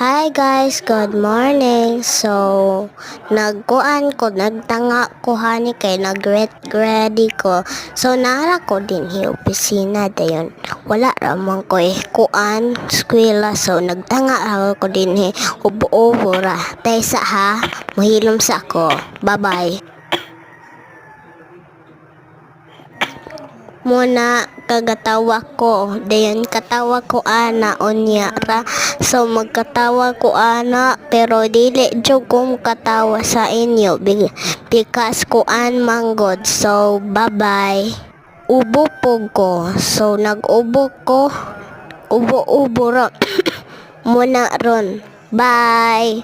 Hi guys, good morning. So, nagtanga ko hani kay nag-ready ko. So, nara ko din opisina dayon. Wala ramang ko eskwela. So, nagtanga ako din ubo-ubo ra. Taysa ha, mahilom sa ako. Bye-bye. Muna kagatawa ko dayon katawa ko ana unya ra, so magkatawa ko ana pero dili jud ko katawa sa inyo because kuan manggod. So bye bye. Ubo po ko, so nag-ubo ko, ubo-ubo ra muna ron. Bye.